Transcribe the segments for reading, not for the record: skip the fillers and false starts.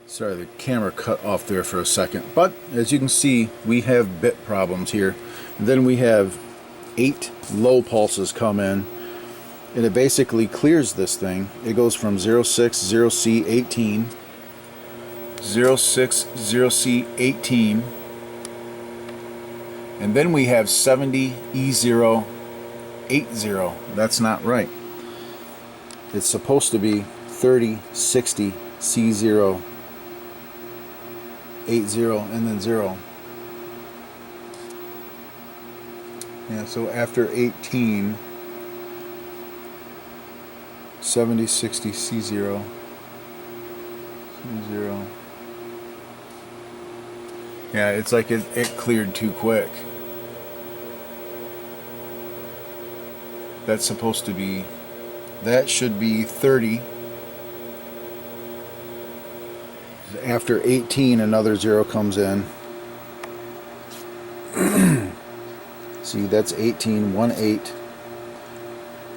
Sorry, the camera cut off there for a second. But as you can see, we have bit problems here. And then we have 8 low pulses come in, and it basically clears this thing. It goes from 06, 0C18, 06, 0C18, and then we have 70, E0, 80. That's not right. It's supposed to be 30, 60, C0, 80, and then 0. Yeah, so after 18, 70, 60, C0, C0. Yeah, it's like it cleared too quick. That's supposed to be, that should be 30. After 18, another 0 comes in. See, that's 18, 1, 8.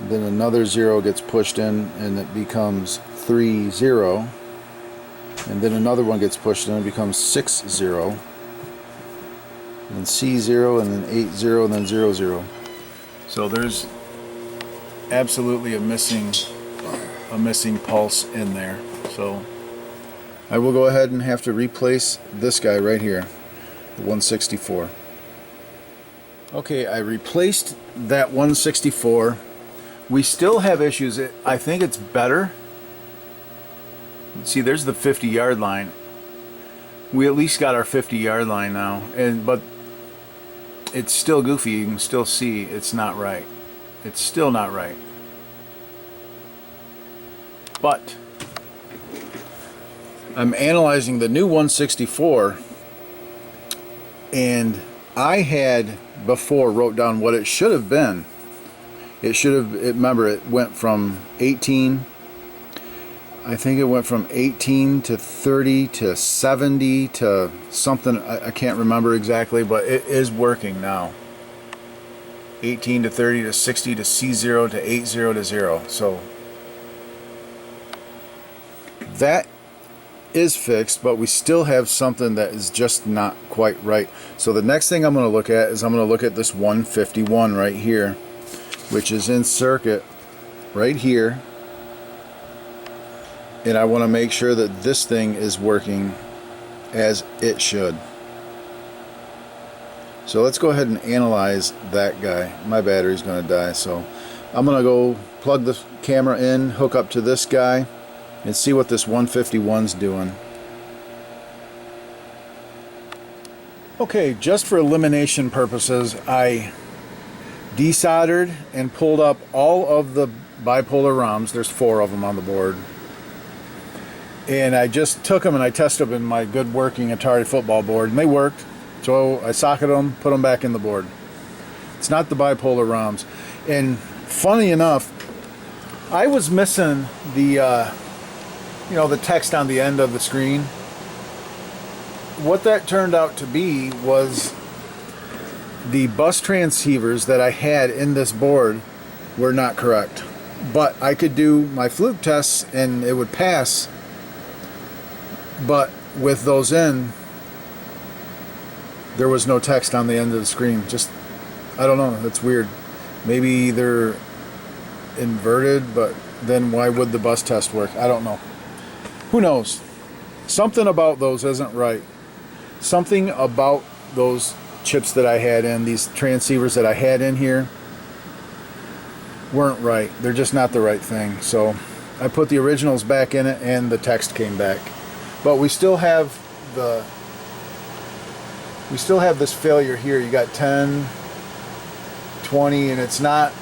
Then another 0 gets pushed in and it becomes 3, 0. And then another one gets pushed in and it becomes 6, 0. And then C0, and then 8, 0, and then 0, 0. So there's absolutely a missing pulse in there. So I will go ahead and have to replace this guy right here, the 164. Okay, I replaced that 164. We still have issues. I think it's better. See, there's the 50-yard line. We at least got our 50-yard line now, but it's still goofy. You can still see it's not right. It's still not right. But I'm analyzing the new 164, and I had before wrote down what it should have been. It should have, remember, it went from 18, I think it went from 18 to 30 to 70 to something, I can't remember exactly, but it is working now. 18 to 30 to 60 to C0 to 80 to 0. So that is fixed, but we still have something that is just not quite right. So the next thing I'm going to look at is I'm going to look at this 151 right here, which is in circuit right here, and I want to make sure that this thing is working as it should. So let's go ahead and analyze that guy. My battery's going to die, so I'm going to go plug the camera in, hook up to this guy, and see what this 151's doing. Okay, just for elimination purposes, I desoldered and pulled up all of the bipolar ROMs. There's 4 of them on the board. And I just took them and I tested them in my good working Atari football board, and they worked. So I socketed them, put them back in the board. It's not the bipolar ROMs. And funny enough, I was missing the the text on the end of the screen. What that turned out to be was the bus transceivers that I had in this board were not correct. But I could do my fluke tests and it would pass. But with those in, there was no text on the end of the screen. Just, I don't know, that's weird. Maybe they're inverted, but then why would the bus test work? I don't know. Who knows? Something about those isn't right. Something about those chips that I had in, these transceivers that I had in here, weren't right. They're just not the right thing. So I put the originals back in it and the text came back. But we still have this failure here. You got 10, 20, and it's not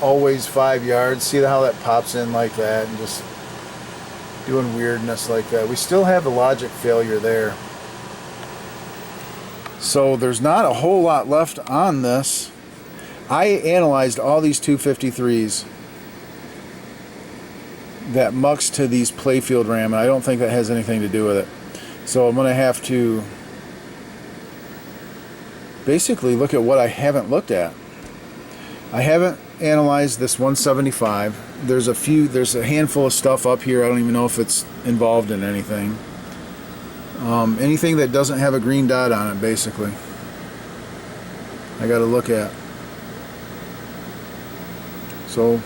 always 5 yards. See how that pops in like that and just doing weirdness like that. We still have the logic failure there. So there's not a whole lot left on this. I analyzed all these 253s that mucks to these playfield RAM, and I don't think that has anything to do with it. So I'm going to have to basically look at what I haven't looked at. I haven't analyzed this 175. There's a handful of stuff up here. I don't even know if it's involved in anything. Anything that doesn't have a green dot on it, basically, I got to look at. So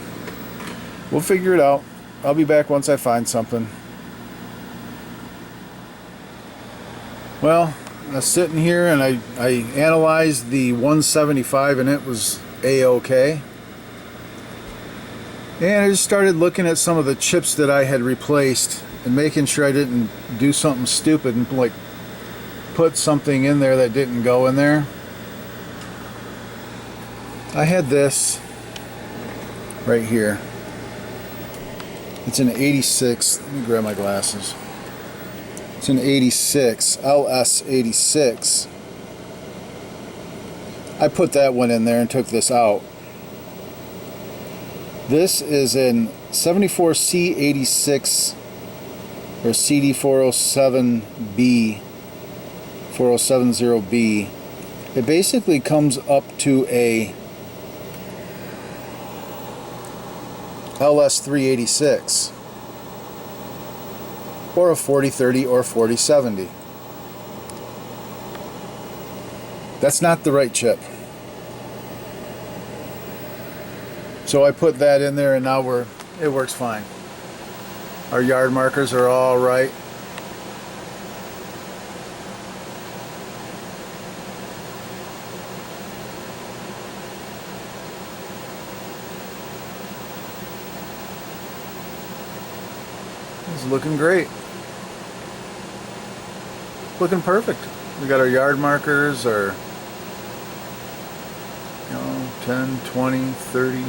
we'll figure it out. I'll be back once I find something. Well, I was sitting here and I analyzed the 175 and it was A-OK. And I just started looking at some of the chips that I had replaced and making sure I didn't do something stupid and like put something in there that didn't go in there. I had this right here. It's an 86. Let me grab my glasses. It's an 86, LS86. I put that one in there and took this out. This is an 74C86 or CD407B, 4070B. It basically comes up to a LS386 or a 4030 or 4070. That's not the right chip. So I put that in there and now it works fine. Our yard markers are all right. It's looking great. Looking perfect. We got our yard markers, our 10, 20, 30.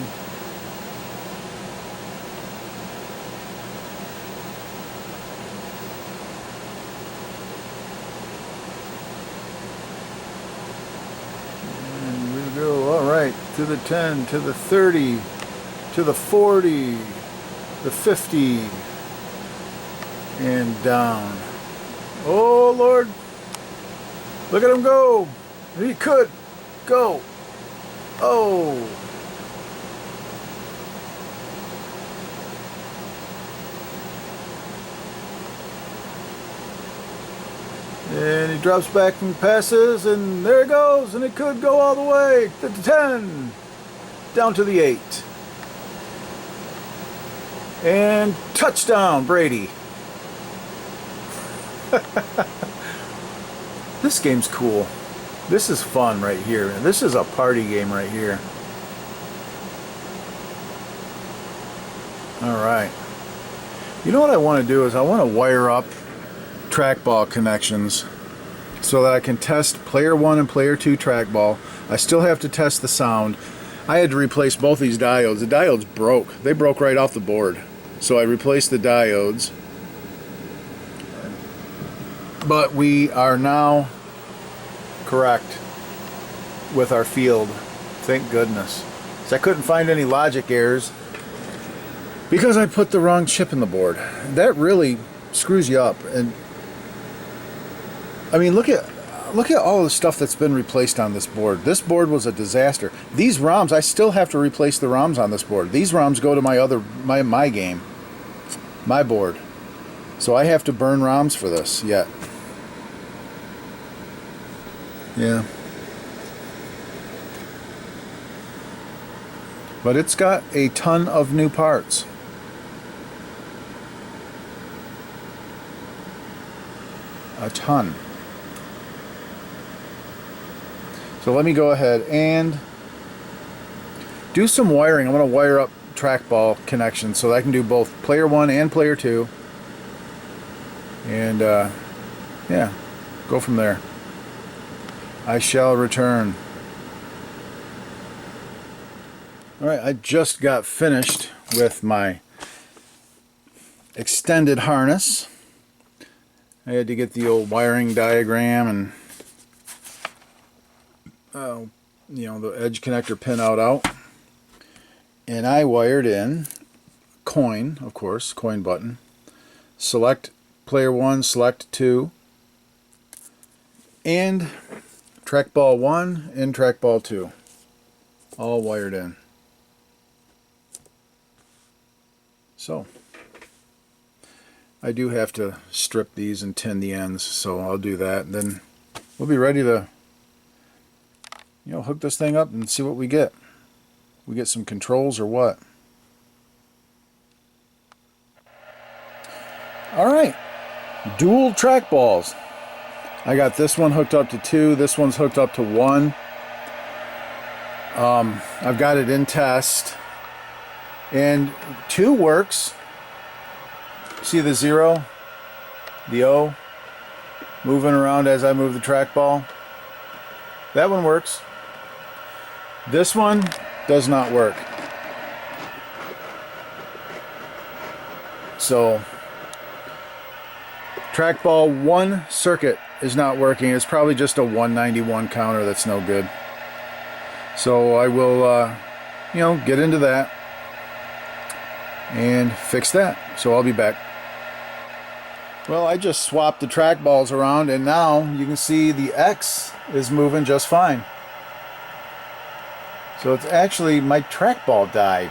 And we go, all right, to the 10, to the 30, to the 40, the 50, and down. Oh Lord, look at him go. He could go. Oh. And he drops back and passes, and there it goes, and it could go all the way to the 10, down to the 8. And touchdown, Brady. This game's cool. This is fun right here. This is a party game right here. Alright. You know what I want to do is I want to wire up trackball connections so that I can test player 1 and player 2 trackball. I still have to test the sound. I had to replace both these diodes. The diodes broke. They broke right off the board. So I replaced the diodes. But we are now correct with our field. Thank goodness. So I couldn't find any logic errors because I put the wrong chip in the board. That really screws you up. And I mean, look at all the stuff that's been replaced on this board. This board was a disaster. These ROMs, I still have to replace the ROMs on this board. These ROMs go to my game, my board. So I have to burn ROMs for this yet. Yeah. But it's got a ton of new parts. A ton. So let me go ahead and do some wiring. I'm going to wire up trackball connections so that I can do both player 1 and player 2. And yeah, go from there. I shall return. Alright, I just got finished with my extended harness. I had to get the old wiring diagram and the edge connector pin out. And I wired in coin, of course, coin button. Select player 1, select 2. And trackball 1 and trackball 2. All wired in. I do have to strip these and tin the ends, so I'll do that. And then we'll be ready to, you know, hook this thing up and see what we get. We get some controls or what? Alright, dual trackballs. I got this one hooked up to 2, this one's hooked up to 1. I've got it in test, and 2 works. See the 0, the O, moving around as I move the trackball? That one works. This one does not work. So, trackball 1 circuit is not working. It's probably just a 191 counter that's no good. So I will, you know, get into that and fix that. So I'll be back. Well, I just swapped the trackballs around, and now you can see the X is moving just fine. So it's actually my trackball died.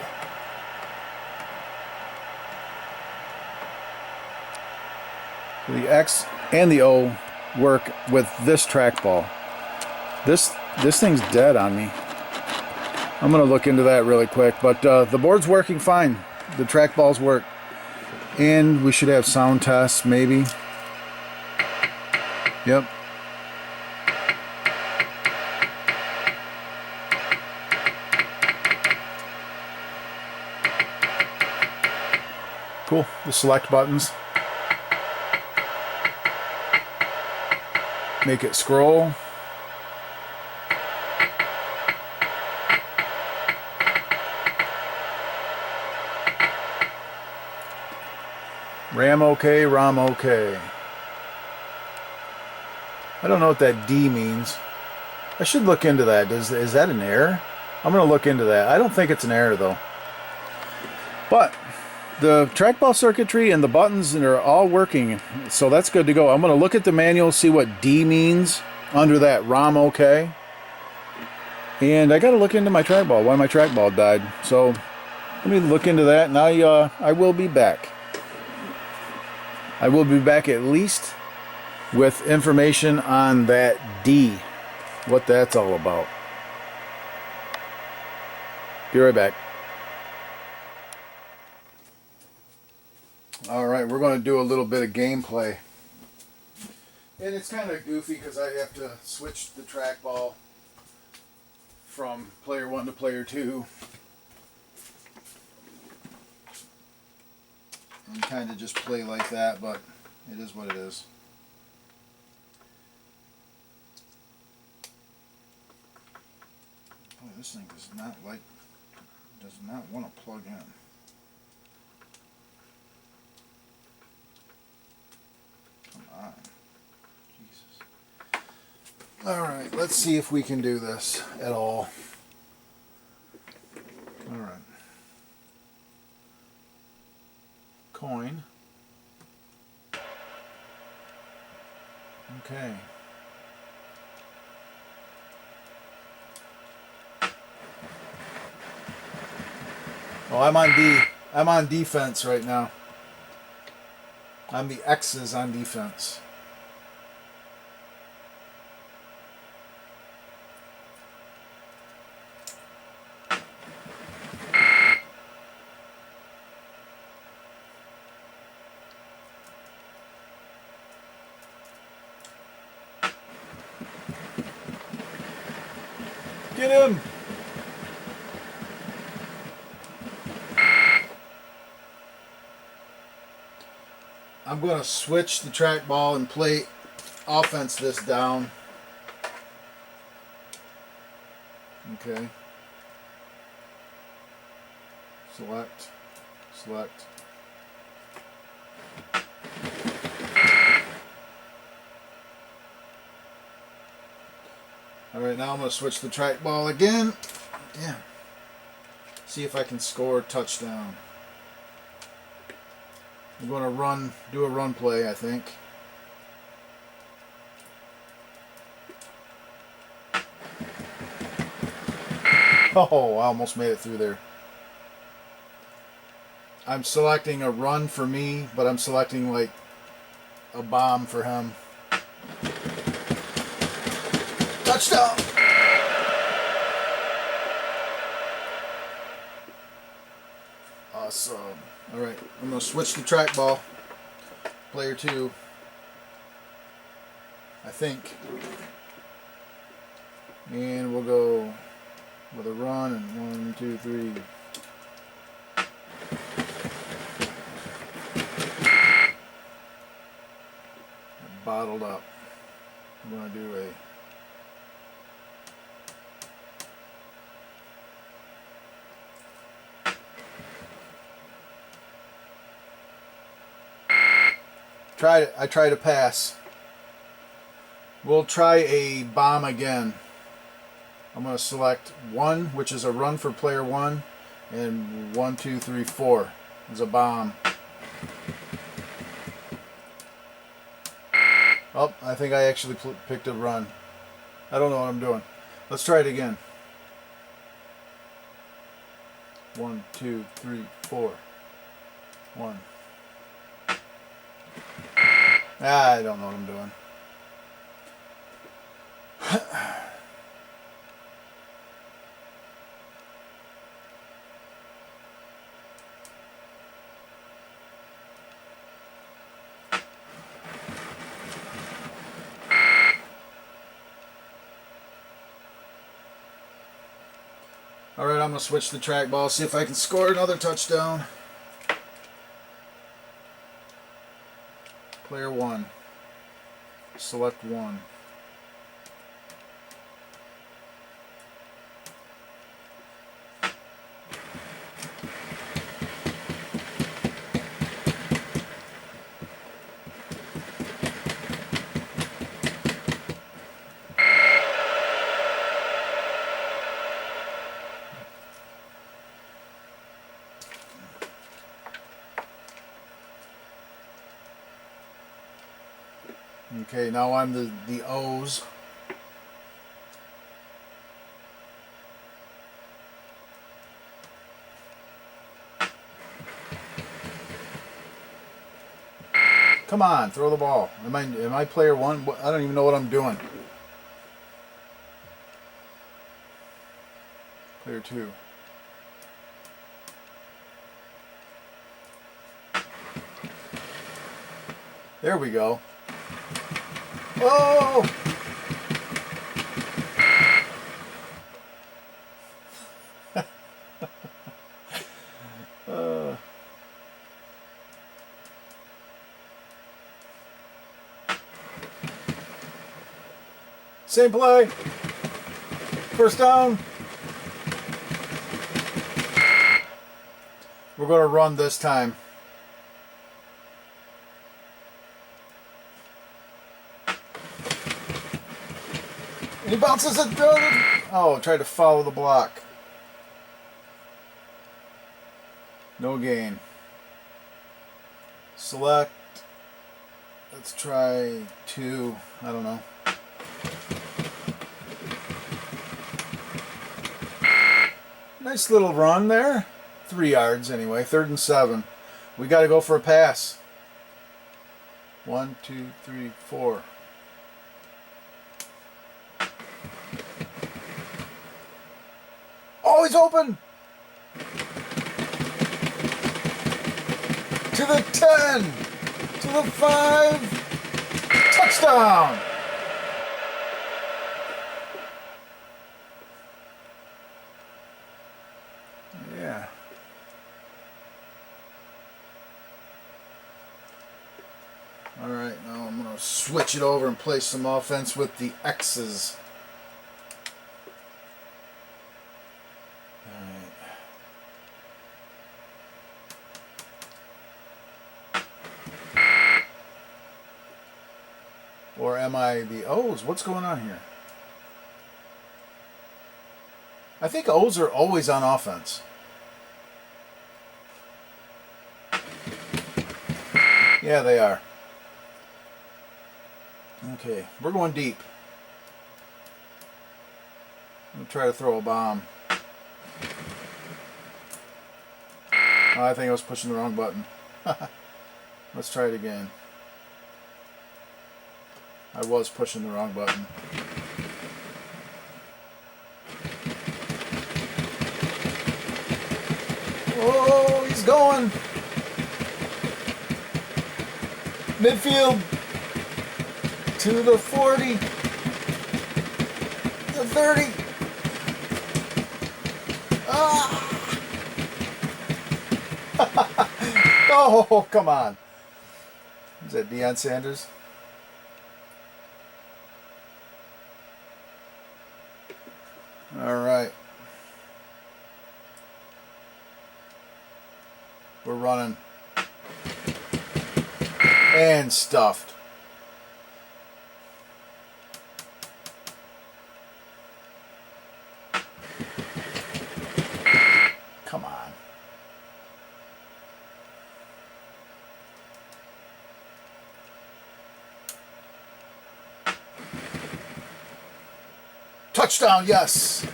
So the X and the O work with this trackball. This thing's dead on me. I'm gonna look into that really quick, but the board's working fine. The trackballs work, and we should have sound tests maybe. Yep. Cool. The select buttons make it scroll. RAM okay, ROM okay. I don't know what that D means. I should look into that. Is that an error? I'm going to look into that. I don't think it's an error though. But the trackball circuitry and the buttons are all working, so that's good to go. I'm going to look at the manual, see what D means under that ROM okay. And I got to look into my trackball, why my trackball died. So let me look into that, and I will be back. I will be back at least with information on that D, what that's all about. Be right back. Alright, we're going to do a little bit of gameplay. And it's kind of goofy because I have to switch the trackball from player 1 to player 2. And kind of just play like that, but it is what it is. Boy, this thing does not want to plug in. Come on. Jesus. Alright, let's see if we can do this at all. Alright. Coin. Okay. Oh, I'm on defense right now. I'm the X's on defense. Get him! I'm going to switch the trackball and play offense this down. Okay. Select. Select. Alright, now I'm going to switch the trackball again. Damn. See if I can score a touchdown. I'm going to do a run play, I think. Oh, I almost made it through there. I'm selecting a run for me, but I'm selecting like a bomb for him. Touchdown! Awesome. All right, I'm going to switch the trackball. Player 2. I think. And we'll go with a run and 1, 2, 3. Bottled up. I'm going to do a I tried to pass. We'll try a bomb again. I'm going to select 1, which is a run for player 1, and 1, 2, 3, 4 is a bomb. Oh, I think I actually picked a run. I don't know what I'm doing. Let's try it again. 1, 2, 3, 4. 1. I don't know what I'm doing. Alright, I'm going to switch the trackball, see if I can score another touchdown. Player 1. Select 1. Okay, now I'm the O's. Come on, throw the ball. Am I player 1? I don't even know what I'm doing. Player 2. There we go. Oh! Same play. First down. We're going to run this time. And he bounces it through. Oh, tried to follow the block. No gain. Select. Let's try 2. I don't know. Nice little run there. 3 yards anyway. 3rd and 7. We got to go for a pass. 1, 2, 3, 4. Oh, he's open! To the 10! To the 5! Touchdown! Yeah. Alright, now I'm going to switch it over and play some offense with the X's. Or am I the O's? What's going on here? I think O's are always on offense. Yeah, they are. Okay, we're going deep. I'm going to try to throw a bomb. Oh, I think I was pushing the wrong button. Let's try it again. I was pushing the wrong button. Oh, he's going. Midfield. To the 40. The 30. Ah! Oh, come on. Is that Deion Sanders? All right. We're running. And stuffed. Come on. Touchdown, yes.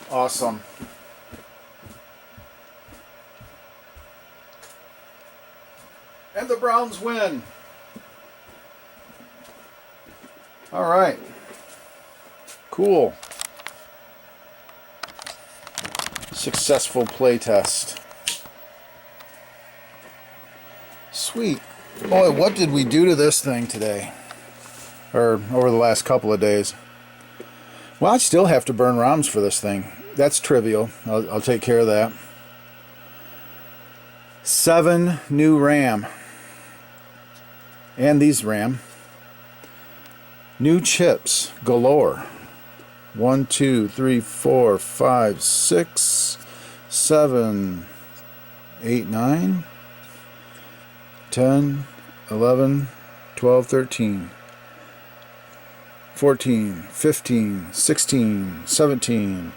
Awesome. And the Browns win. All right. Cool. Successful play test. Sweet. Boy, what did we do to this thing today? Or over the last couple of days? Well, I still have to burn ROMs for this thing. That's trivial. I'll take care of that. 7 new RAM. And these RAM. New chips galore. 1, 2, 3, 4, 5, 6, 7, 8, 9, 10, 11, 12, 13, 14, 15, 16, 17,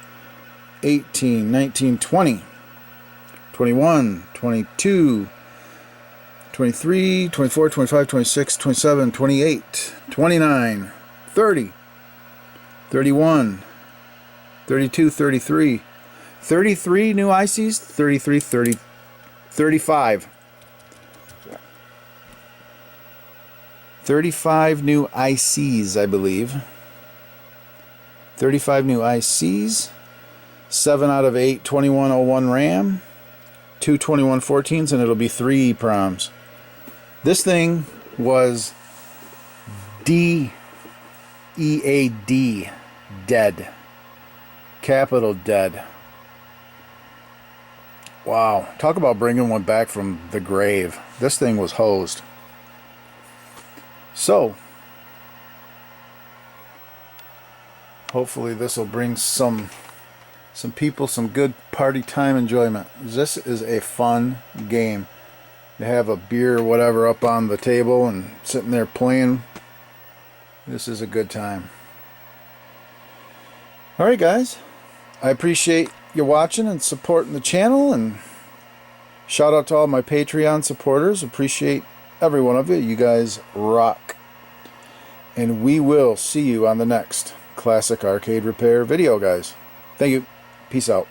18, 19, 20, 21, 22, 23, 24, 25, 26, 27, 28, 29, 30, 31, 32, 33, 33 new ICs, 33, 30, 35. 35 new ICs, I believe. 35 new ICs. 7 out of 8 2101 RAM. 2 2114s, and it'll be 3 EPROMs. This thing was DEAD. Dead. Capital dead. Wow. Talk about bringing one back from the grave. This thing was hosed. So, hopefully this will bring some people some good party time enjoyment. This is a fun game. To have a beer or whatever up on the table and sitting there playing. This is a good time. Alright guys, I appreciate you watching and supporting the channel, and shout out to all my Patreon supporters. Appreciate every one of you. You guys rock. And we will see you on the next Classic Arcade Repair video, guys. Thank you. Peace out.